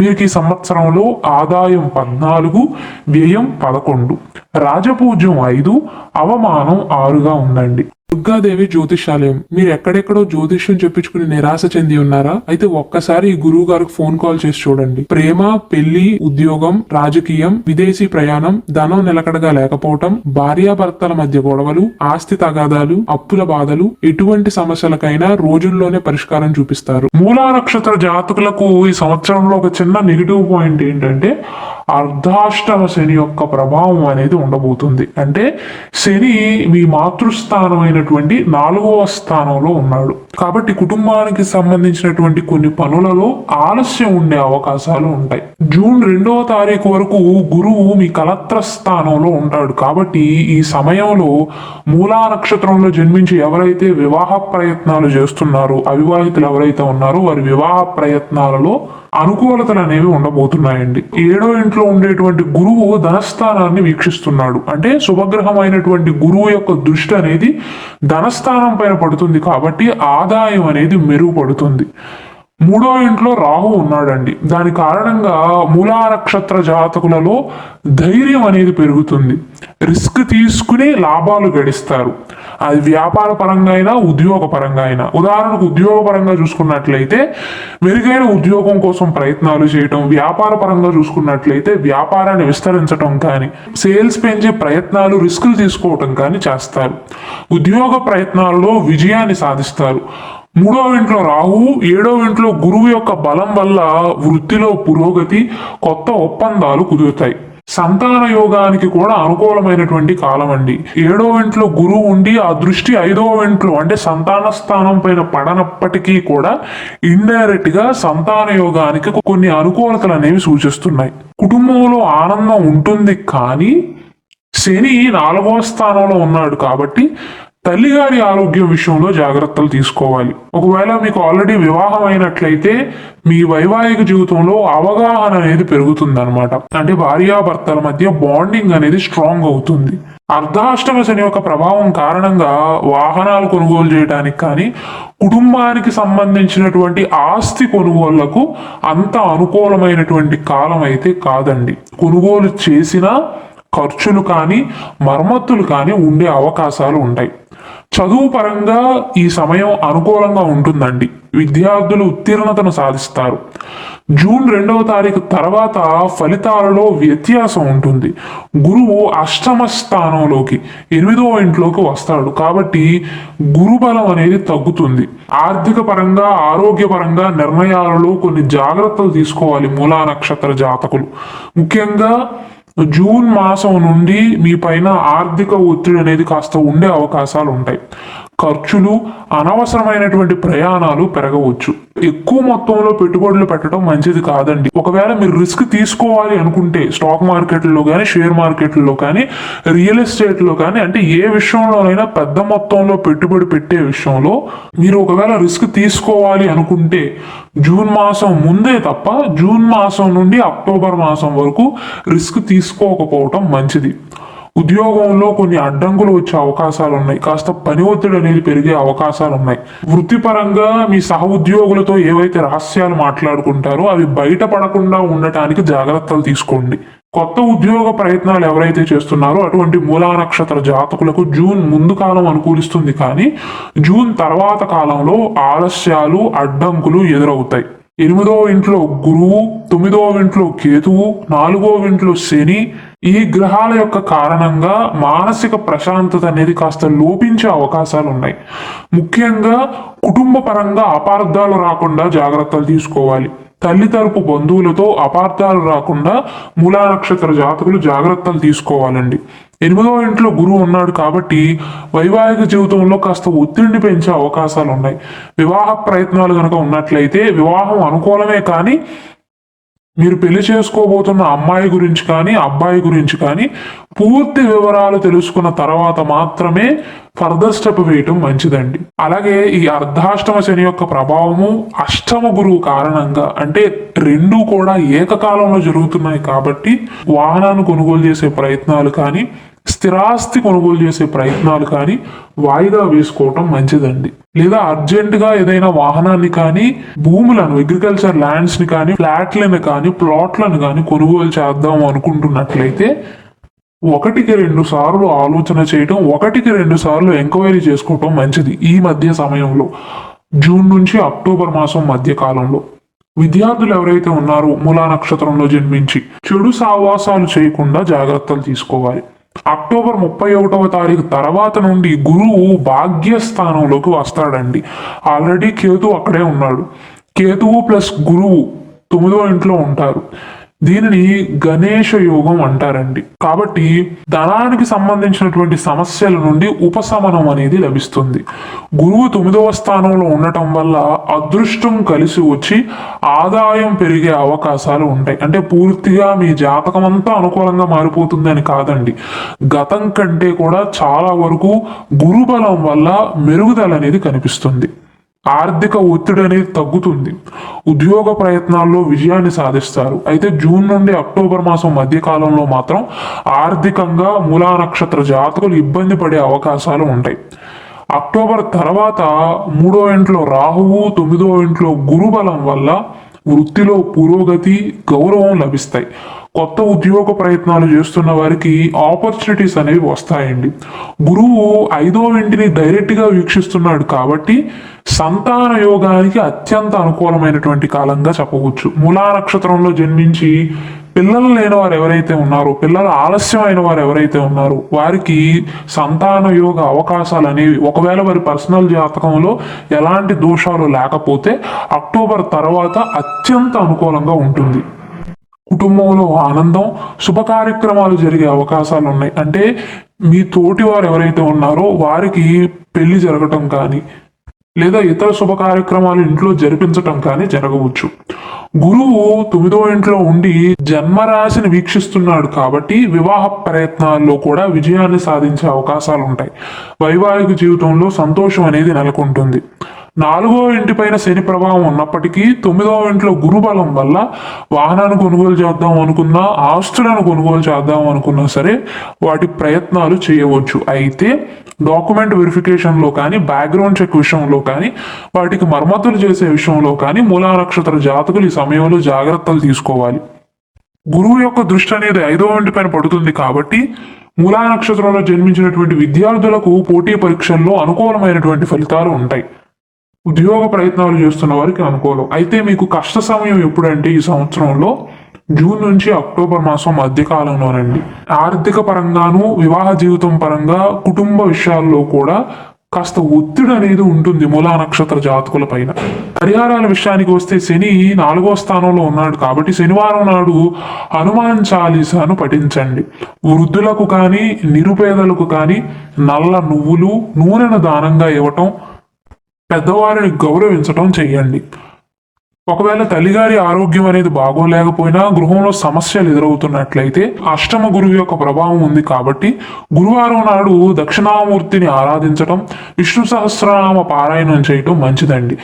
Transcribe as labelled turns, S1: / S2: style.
S1: వీరికి ఈ సంవత్సరంలో ఆదాయం 14, వ్యయం 11, రాజపూజ్యం 5, అవమానం 6గా ఉందండి. దుర్గాదేవి జ్యోతిషాలయం. మీరు ఎక్కడెక్కడో జ్యోతిష్యం చెప్పించుకుని నిరాశ చెంది ఉన్నారా? అయితే ఒక్కసారి ఈ గురువు గారికి ఫోన్ కాల్ చేసి చూడండి. ప్రేమ, పెళ్లి, ఉద్యోగం, రాజకీయం, విదేశీ ప్రయాణం, ధనం నిలకడగా లేకపోవటం, భార్యాభర్తల మధ్య గొడవలు, ఆస్తి తగాదాలు, అప్పుల బాధలు, ఎటువంటి సమస్యలకైనా రోజుల్లోనే పరిష్కారం చూపిస్తారు. మూలా నక్షత్ర జాతకులకు ఈ సంవత్సరంలో ఒక చిన్న నెగిటివ్ పాయింట్ ఏంటంటే అర్ధాష్టమ శని యొక్క ప్రభావం అనేది ఉండబోతుంది. అంటే శని మీ మాతృస్థానమైనటువంటి 4వ స్థానంలో ఉన్నాడు కాబట్టి కుటుంబానికి సంబంధించినటువంటి కొన్ని పనులలో ఆలస్యం ఉండే అవకాశాలు ఉంటాయి. జూన్ 2వ తారీఖు వరకు గురువు మీ కలత్ర స్థానంలో ఉంటాడు కాబట్టి ఈ సమయంలో మూలా నక్షత్రంలో జన్మించి ఎవరైతే వివాహ ప్రయత్నాలు చేస్తున్నారో, అవివాహితులు ఎవరైతే ఉన్నారో వారి వివాహ ప్రయత్నాలలో అనుకూలతలు అనేవి ఉండబోతున్నాయండి. 7వ ఇంట్లో ఉండేటువంటి గురువు ధనస్థానాన్ని వీక్షిస్తున్నాడు. అంటే శుభగ్రహమైనటువంటి గురువు యొక్క దృష్టి అనేది ధనస్థానం పైన పడుతుంది కాబట్టి ఆదాయం అనేది మెరుగుపడుతుంది. 3వ ఇంట్లో రాహు ఉన్నాడండి. దాని కారణంగా మూలా నక్షత్ర జాతకులలో ధైర్యం అనేది పెరుగుతుంది. రిస్క్ తీసుకుని లాభాలు గడిస్తారు. అది వ్యాపార పరంగా అయినా ఉద్యోగ పరంగా అయినా. ఉదాహరణకు ఉద్యోగ పరంగా చూసుకున్నట్లయితే మెరుగైన ఉద్యోగం కోసం ప్రయత్నాలు చేయటం, వ్యాపార పరంగా చూసుకున్నట్లయితే వ్యాపారాన్ని విస్తరించడం కానీ, సేల్స్ పెంచే ప్రయత్నాలు, రిస్కులు తీసుకోవటం కానీ చేస్తారు. ఉద్యోగ ప్రయత్నాలలో విజయాన్ని సాధిస్తారు. 3వ ఇంట్లో రాహు, 7వ ఇంట్లో గురువు యొక్క బలం వల్ల వృత్తిలో పురోగతి, కొత్త ఒప్పందాలు కుదురుతాయి. సంతాన యోగానికి కూడా అనుకూలమైనటువంటి కాలం అండి. 7వ ఇంట్లో గురువు ఉండి ఆ దృష్టి 5వ ఇంట్లో అంటే సంతాన స్థానం పైన పడనప్పటికీ కూడా ఇండైరెక్ట్ గా సంతాన యోగానికి కొన్ని అనుకూలతలు అనేవి సూచిస్తున్నాయి. కుటుంబంలో ఆనందం ఉంటుంది కానీ శని 4వ స్థానంలో ఉన్నాడు కాబట్టి తల్లిగారి ఆరోగ్యం విషయంలో జాగ్రత్తలు తీసుకోవాలి. ఒకవేళ మీకు ఆల్రెడీ వివాహం అయినట్లయితే మీ వైవాహిక జీవితంలో అవగాహన అనేది పెరుగుతుంది అనమాట. అంటే భార్యాభర్తల మధ్య బాండింగ్ అనేది స్ట్రాంగ్ అవుతుంది. అర్ధాష్టమ శని యొక్క ప్రభావం కారణంగా వాహనాలు కొనుగోలు చేయడానికి కానీ, కుటుంబానికి సంబంధించినటువంటి ఆస్తి కొనుగోళ్లకు అంత అనుకూలమైనటువంటి కాలం అయితే కాదండి. కొనుగోలు చేసినా ఖర్చులు కానీ మరమ్మతులు కానీ ఉండే అవకాశాలు ఉంటాయి. చదువు పరంగా ఈ సమయం అనుకూలంగా ఉంటుందండి. విద్యార్థులు ఉత్తీర్ణతను సాధిస్తారు. జూన్ 2వ తారీఖు తర్వాత ఫలితాలలో వ్యత్యాసం ఉంటుంది. గురువు అష్టమ స్థానంలోకి 8వ ఇంట్లోకి వస్తాడు కాబట్టి గురుబలం అనేది తగ్గుతుంది. ఆర్థిక పరంగా, ఆరోగ్య పరంగా నిర్ణయాలలో కొన్ని జాగ్రత్తలు తీసుకోవాలి మూలా నక్షత్ర జాతకులు. ముఖ్యంగా జూన్ మాసం నుండి మీ పైన ఆర్థిక ఒత్తిడి అనేది కాస్త ఉండే అవకాశాలు ఉంటాయి. ఖర్చులు, అనవసరమైనటువంటి ప్రయాణాలు పెరగవచ్చు. ఎక్కువ మొత్తంలో పెట్టుబడులు పెట్టడం మంచిది కాదండి. ఒకవేళ మీరు రిస్క్ తీసుకోవాలి అనుకుంటే స్టాక్ మార్కెట్లో కానీ, షేర్ మార్కెట్లో కానీ, రియల్ ఎస్టేట్లో కానీ, అంటే ఏ విషయంలోనైనా పెద్ద మొత్తంలో పెట్టుబడి పెట్టే విషయంలో మీరు ఒకవేళ రిస్క్ తీసుకోవాలి అనుకుంటే జూన్ మాసం ముందే తప్ప జూన్ మాసం నుండి అక్టోబర్ మాసం వరకు రిస్క్ తీసుకోకపోవటం మంచిది. ఉద్యోగంలో కొన్ని అడ్డంకులు వచ్చే అవకాశాలు ఉన్నాయి. కాస్త పని ఒత్తిడి అనేది పెరిగే అవకాశాలు ఉన్నాయి. వృత్తిపరంగా మీ సహ ఉద్యోగులతో ఏవైతే రహస్యాలు మాట్లాడుకుంటారో అవి బయటపడకుండా ఉండటానికి జాగ్రత్తలు తీసుకోండి. కొత్త ఉద్యోగ ప్రయత్నాలు ఎవరైతే చేస్తున్నారో అటువంటి మూలా నక్షత్ర జాతకులకు జూన్ ముందు కాలం అనుకూలిస్తుంది కానీ జూన్ తర్వాత కాలంలో ఆలస్యాలు, అడ్డంకులు ఎదురవుతాయి. 8వ ఇంట్లో గురువు, 9వ ఇంట్లో కేతువు, 4వ ఇంట్లో శని, ఈ గ్రహాల యొక్క కారణంగా మానసిక ప్రశాంతత అనేది కాస్త లోపించే అవకాశాలు ఉన్నాయి. ముఖ్యంగా కుటుంబ పరంగా అపార్థాలు రాకుండా జాగ్రత్తలు తీసుకోవాలి. తల్లి తరపు బంధువులతో అపార్థాలు రాకుండా మూలా నక్షత్ర జాతకులు జాగ్రత్తలు తీసుకోవాలండి. 8వ ఇంట్లో గురువు ఉన్నాడు కాబట్టి వైవాహిక జీవితంలో కాస్త ఒత్తిడిని పెంచే అవకాశాలు ఉన్నాయి. వివాహ ప్రయత్నాలు కనుక ఉన్నట్లయితే వివాహం అనుకూలమే కానీ మీరు పెళ్లి చేసుకోబోతున్న అమ్మాయి గురించి కానీ, అబ్బాయి గురించి కానీ పూర్తి వివరాలు తెలుసుకున్న తర్వాత మాత్రమే ఫర్దర్ స్టెప్ వేయటం మంచిదండి. అలాగే ఈ అర్ధాష్టమ శని యొక్క ప్రభావము అష్టమ గురువు కారణంగా, అంటే రెండు కూడా ఏకకాలంలో జరుగుతున్నాయి కాబట్టి వాహనాన్ని కొనుగోలు చేసే ప్రయత్నాలు కానీ, స్థిరాస్తి కొనుగోలు చేసే ప్రయత్నాలు కానీ వాయిదా వేసుకోవటం మంచిదండి. లేదా అర్జెంటుగా ఏదైనా వాహనాన్ని కానీ భూములను అగ్రికల్చర్ ల్యాండ్స్ ని కానీ ఫ్లాట్లను కానీ ప్లాట్లను కానీ కొనుగోలు చేద్దాం అనుకుంటున్నట్లయితే 1-2 సార్లు ఆలోచన చేయటం, 1-2 సార్లు ఎంక్వైరీ చేసుకోవటం మంచిది. ఈ మధ్య సమయంలో జూన్ నుంచి అక్టోబర్ మాసం మధ్య కాలంలో విద్యార్థులు ఎవరైతే ఉన్నారో మూలా నక్షత్రంలో జన్మించి చెడు సావాసాలు చేయకుండా జాగ్రత్తలు తీసుకోవాలి. అక్టోబర్ 31వ తారీఖు తర్వాత నుండి గురువు భాగ్యస్థానంలోకి వస్తాడండి. ఆల్రెడీ కేతు అక్కడే ఉన్నాడు. కేతువు ప్లస్ గురువు 9వ ఇంట్లో ఉంటారు. దీనిని గణేష యోగం అంటారండి. కాబట్టి ధనానికి సంబంధించినటువంటి సమస్యల నుండి ఉపశమనం అనేది లభిస్తుంది. గురువు 9వ స్థానంలో ఉండటం వల్ల అదృష్టం కలిసి వచ్చి ఆదాయం పెరిగే అవకాశాలు ఉంటాయి. అంటే పూర్తిగా మీ జాతకం అంతా అనుకూలంగా మారిపోతుందని కాదండి, గతం కంటే కూడా చాలా వరకు గురుబలం వల్ల మెరుగుదల అనేది కనిపిస్తుంది. ఆర్థిక ఒత్తిడి అనేది తగ్గుతుంది. ఉద్యోగ ప్రయత్నాల్లో విజయాన్ని సాధిస్తారు. అయితే జూన్ నుండి అక్టోబర్ మాసం మధ్య కాలంలో మాత్రం ఆర్థికంగా మూలా నక్షత్ర జాతకులు ఇబ్బంది పడే అవకాశాలు ఉంటాయి. అక్టోబర్ తర్వాత 3వ ఇంట్లో రాహువు, 9వ ఇంట్లో గురుబలం వల్ల వృత్తిలో పురోగతి, గౌరవం లభిస్తాయి. కొత్త ఉద్యోగ ప్రయత్నాలు చేస్తున్న వారికి ఆపర్చునిటీస్ అనేవి వస్తాయండి. గురువు 5వ ఇంటిని డైరెక్ట్గా వీక్షిస్తున్నాడు కాబట్టి సంతాన యోగానికి అత్యంత అనుకూలమైనటువంటి కాలంగా చెప్పవచ్చు. మూలా నక్షత్రంలో జన్మించి పిల్లలు లేని వారు ఎవరైతే ఉన్నారో, పిల్లలు ఆలస్యమైన వారు ఎవరైతే ఉన్నారో వారికి సంతాన యోగ అవకాశాలు అనేవి, ఒకవేళ వారి పర్సనల్ జాతకంలో ఎలాంటి దోషాలు లేకపోతే అక్టోబర్ తర్వాత అత్యంత అనుకూలంగా ఉంటుంది. కుటుంబంలో ఆనందం, శుభ కార్యక్రమాలు జరిగే అవకాశాలు ఉన్నాయి. అంటే మీ తోటి వారు ఎవరైతే ఉన్నారో వారికి పెళ్లి జరగటం కానీ లేదా ఇతర శుభ కార్యక్రమాలు ఇంట్లో జరిపించటం కానీ జరగవచ్చు. గురువు 9వ ఇంట్లో ఉండి జన్మరాశిని వీక్షిస్తున్నాడు కాబట్టి వివాహ ప్రయత్నాల్లో కూడా విజయాన్ని సాధించే అవకాశాలు ఉంటాయి. వైవాహిక జీవితంలో సంతోషం అనేది నెలకొంటుంది. 4వ ఇంటిపైన శని ప్రభావం ఉన్నప్పటికీ 9వ ఇంట్లో గురుబలం వల్ల వాహనాన్ని కొనుగోలు చేద్దాం అనుకున్నా, ఆస్తులను కొనుగోలు చేద్దాం అనుకున్నా సరే వాటి ప్రయత్నాలు చేయవచ్చు. అయితే డాక్యుమెంట్ వెరిఫికేషన్లో కానీ, బ్యాక్గ్రౌండ్ చెక్ విషయంలో కానీ, వాటికి మరమ్మతులు చేసే విషయంలో కానీ మూలా నక్షత్ర జాతకులు ఈ సమయంలో జాగ్రత్తలు తీసుకోవాలి. గురువు యొక్క దృష్టి అనేది 5వ ఇంటి పైన పడుతుంది కాబట్టి మూలా నక్షత్రంలో జన్మించినటువంటి విద్యార్థులకు పోటీ పరీక్షల్లో అనుకూలమైనటువంటి ఫలితాలు ఉంటాయి. ఉద్యోగ ప్రయత్నాలు చేస్తున్న వారికి అనుకూలం. అయితే మీకు కష్ట సమయం ఎప్పుడంటే ఈ సంవత్సరంలో జూన్ నుంచి అక్టోబర్ మాసం మధ్య కాలంలోనండి. ఆర్థిక పరంగాను, వివాహ జీవితం పరంగా, కుటుంబ విషయాల్లో కూడా కాస్త ఒత్తిడి అనేది ఉంటుంది మూలా నక్షత్ర జాతకుల పైన. పరిహారాల విషయానికి వస్తే శని 4వ స్థానంలో ఉన్నాడు కాబట్టి శనివారం నాడు హనుమాన్ చాలీసాను పఠించండి. వృద్ధులకు కానీ, నిరుపేదలకు కానీ నల్ల నువ్వులు, నూనెను దానంగా ఇవ్వటం, పెద్దవారిని గౌరవించటం చెయ్యండి. ఒకవేళ తల్లిగారి ఆరోగ్యం అనేది బాగోలేకపోయినా, గృహంలో సమస్యలు ఎదురవుతున్నట్లయితే అష్టమ గురువు యొక్క ప్రభావం ఉంది కాబట్టి గురువారం నాడు దక్షిణామూర్తిని ఆరాధించటం, విష్ణు సహస్రనామ పారాయణం చేయటం మంచిదండి.